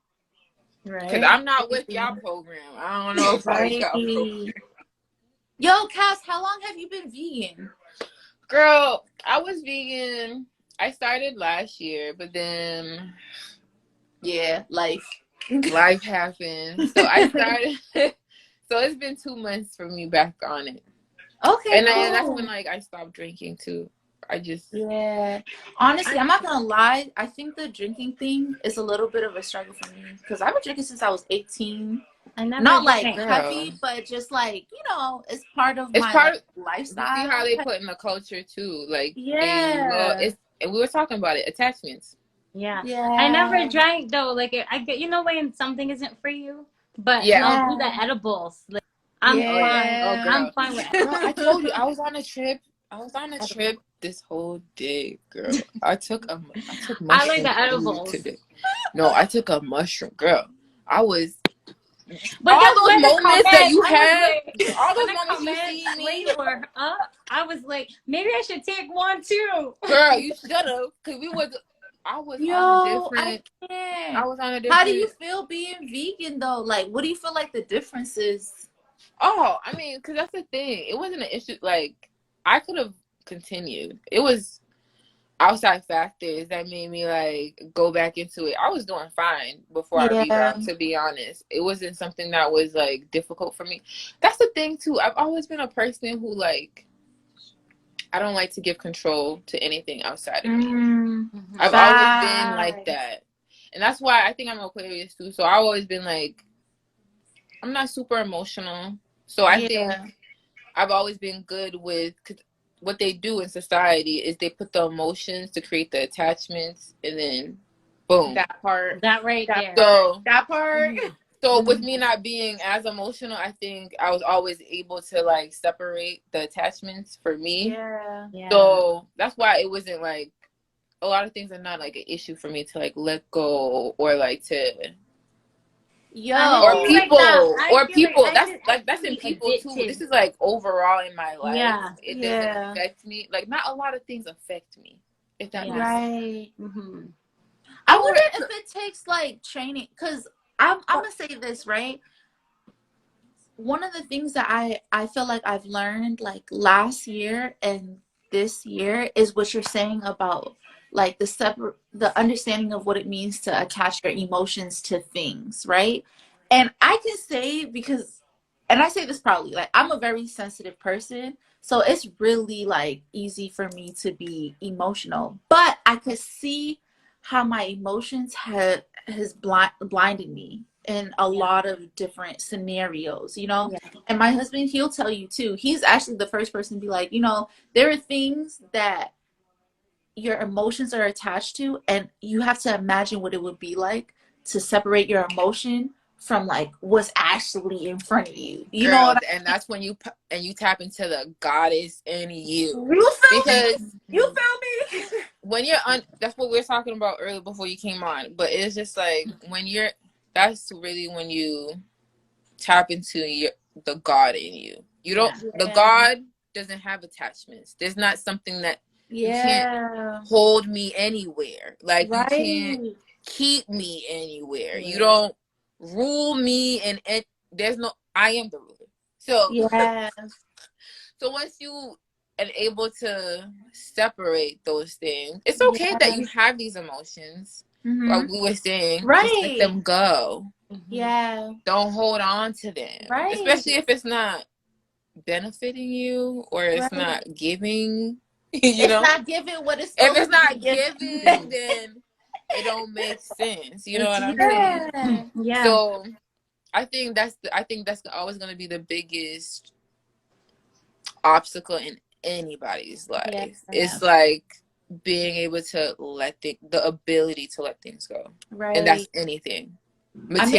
[SPEAKER 1] Because
[SPEAKER 2] Right?
[SPEAKER 1] I'm not with y'all program. I don't know if I
[SPEAKER 3] Right.
[SPEAKER 1] y'all program.
[SPEAKER 3] Yo, Cass, how long have you been vegan?
[SPEAKER 1] Girl, I was vegan. I started last year, but then
[SPEAKER 3] Yeah, life.
[SPEAKER 1] life happened. So I started. So it's been 2 months for me back on it.
[SPEAKER 3] Okay,
[SPEAKER 1] And
[SPEAKER 3] cool.
[SPEAKER 1] that's when like I stopped drinking too. I just
[SPEAKER 3] Yeah. Honestly, I'm not gonna lie. I think the drinking thing is a little bit of a struggle for me because I've been drinking since I was 18.
[SPEAKER 2] I never
[SPEAKER 3] Not like
[SPEAKER 2] drank.
[SPEAKER 3] heavy,
[SPEAKER 1] girl.
[SPEAKER 3] but just like, it's part of
[SPEAKER 1] It's
[SPEAKER 3] my
[SPEAKER 1] part
[SPEAKER 3] like
[SPEAKER 1] of you see
[SPEAKER 3] lifestyle.
[SPEAKER 1] how they put in the culture too. Like
[SPEAKER 3] Yeah.
[SPEAKER 1] and we were talking about it, attachments.
[SPEAKER 2] Yeah. I never
[SPEAKER 3] Yeah.
[SPEAKER 2] drank though. Like I get, you know, when something isn't for you, but
[SPEAKER 1] Yeah.
[SPEAKER 2] I'll do the
[SPEAKER 3] Yeah.
[SPEAKER 2] edibles. Like I'm
[SPEAKER 1] Oh yeah.
[SPEAKER 2] fine.
[SPEAKER 1] Oh
[SPEAKER 3] Yeah.
[SPEAKER 1] girl.
[SPEAKER 2] I'm fine with
[SPEAKER 1] Girl, I
[SPEAKER 2] edibles.
[SPEAKER 1] told you I was on a trip. I was on a trip this whole day, girl. I took
[SPEAKER 2] I like
[SPEAKER 1] mushroom
[SPEAKER 2] the
[SPEAKER 1] food
[SPEAKER 2] edibles.
[SPEAKER 1] today. No, I took a mushroom, girl. I was
[SPEAKER 2] But
[SPEAKER 1] all
[SPEAKER 2] that's
[SPEAKER 1] those
[SPEAKER 2] when the
[SPEAKER 1] moments that
[SPEAKER 2] comment,
[SPEAKER 1] you
[SPEAKER 2] I was
[SPEAKER 1] had,
[SPEAKER 2] like,
[SPEAKER 1] all
[SPEAKER 2] when
[SPEAKER 1] those
[SPEAKER 2] the
[SPEAKER 1] moments you
[SPEAKER 2] comments
[SPEAKER 1] see
[SPEAKER 2] when
[SPEAKER 1] me,
[SPEAKER 2] you were up, I was like, maybe I should take one too.
[SPEAKER 1] girl, you should have, cause I was on a
[SPEAKER 3] Yo, I
[SPEAKER 1] different, I
[SPEAKER 3] can't.
[SPEAKER 1] was on a
[SPEAKER 3] How do you
[SPEAKER 1] different.
[SPEAKER 3] feel being vegan though? Like, what do you feel like the difference is?
[SPEAKER 1] Oh, I mean, because that's the thing. It wasn't an issue. Like, I could have continued. It was outside factors that made me like go back into it. I was doing fine before I
[SPEAKER 3] Yeah.
[SPEAKER 1] rebound, to be honest. It wasn't something that was like difficult for me. That's the thing too. I've always been a person who like I don't like to give control to anything outside of me. I've always been like
[SPEAKER 3] Facts.
[SPEAKER 1] that. And that's why I think I'm Aquarius too. So I've always been like I'm not super emotional. So I think
[SPEAKER 3] Yeah.
[SPEAKER 1] I've always been good with, cause what they do in society is they put the emotions to create the attachments, and then boom.
[SPEAKER 3] That part.
[SPEAKER 2] That right
[SPEAKER 3] That
[SPEAKER 2] there.
[SPEAKER 3] part.
[SPEAKER 1] So,
[SPEAKER 3] That part.
[SPEAKER 1] so with
[SPEAKER 2] Mhm.
[SPEAKER 1] me not being as emotional, I think I was always able to like separate the attachments for me.
[SPEAKER 3] Yeah.
[SPEAKER 2] Yeah.
[SPEAKER 1] So that's why it wasn't like a lot of things are not like an issue for me to like let go or like to
[SPEAKER 2] I
[SPEAKER 1] or
[SPEAKER 3] Yo.
[SPEAKER 2] feel like that.
[SPEAKER 1] people
[SPEAKER 2] I
[SPEAKER 1] or
[SPEAKER 2] feel like
[SPEAKER 1] people
[SPEAKER 2] I
[SPEAKER 1] that's
[SPEAKER 2] could
[SPEAKER 1] like that's in
[SPEAKER 2] be
[SPEAKER 1] people too. This
[SPEAKER 2] addicted.
[SPEAKER 1] is like overall in my life,
[SPEAKER 2] Yeah.
[SPEAKER 1] it doesn't
[SPEAKER 3] Yeah.
[SPEAKER 1] affect me. Like not a lot of things affect me, if that makes
[SPEAKER 2] Yeah.
[SPEAKER 1] sense.
[SPEAKER 3] Right.
[SPEAKER 2] Mm-hmm.
[SPEAKER 3] I
[SPEAKER 1] Or
[SPEAKER 3] wonder if it takes like training, because I'm gonna say this, right? One of the things that I feel like I've learned like last year and this year is what you're saying about like the understanding of what it means to attach your emotions to things, right? And I can say, because, and I say this proudly, like I'm a very sensitive person, so it's really like easy for me to be emotional, but I could see how my emotions has blinded me in a lot of different scenarios, you know?
[SPEAKER 2] Yeah.
[SPEAKER 3] And my husband, he'll tell you too. He's actually the first person to be like, you know, there are things that your emotions are attached to, and you have to imagine what it would be like to separate your emotion from like what's actually in front of you. You know
[SPEAKER 1] girls,
[SPEAKER 3] what
[SPEAKER 1] and that's when you tap into the goddess in you,
[SPEAKER 3] you feel me?
[SPEAKER 1] because
[SPEAKER 3] You feel me?
[SPEAKER 1] when you're that's what we were talking about earlier before you came on. But it's just like when you're that's really when you tap into the God in you. You don't the
[SPEAKER 3] Yeah.
[SPEAKER 1] God doesn't have attachments. There's not something that you can't
[SPEAKER 3] Yeah.
[SPEAKER 1] hold me anywhere. Like you can't
[SPEAKER 3] Right.
[SPEAKER 1] keep me anywhere. You
[SPEAKER 2] Right.
[SPEAKER 1] don't rule me, and there's no I am the ruler. So
[SPEAKER 3] Yeah.
[SPEAKER 1] so once you are able to separate those things, it's okay that
[SPEAKER 3] Yeah.
[SPEAKER 1] you have these emotions.
[SPEAKER 3] Mm-hmm.
[SPEAKER 1] Like we were saying, just let
[SPEAKER 3] Right.
[SPEAKER 1] them go.
[SPEAKER 2] Mm-hmm.
[SPEAKER 3] Yeah.
[SPEAKER 1] Don't hold on to them,
[SPEAKER 3] Right.
[SPEAKER 1] especially if it's not benefiting you or it's
[SPEAKER 3] Right.
[SPEAKER 1] not giving. You
[SPEAKER 3] It's
[SPEAKER 1] know,
[SPEAKER 3] not giving what it's
[SPEAKER 1] if
[SPEAKER 3] supposed
[SPEAKER 1] it's
[SPEAKER 3] to be
[SPEAKER 1] not
[SPEAKER 3] given.
[SPEAKER 1] giving, then it don't make sense. You know
[SPEAKER 2] It's
[SPEAKER 1] what I'm
[SPEAKER 2] true.
[SPEAKER 1] saying?
[SPEAKER 3] Yeah.
[SPEAKER 2] Yeah.
[SPEAKER 1] So I think that's always going to be the biggest obstacle in anybody's
[SPEAKER 3] Yeah.
[SPEAKER 1] life. It's like being able to the ability to let things go, and
[SPEAKER 3] Right.
[SPEAKER 1] that's anything.
[SPEAKER 3] I mean,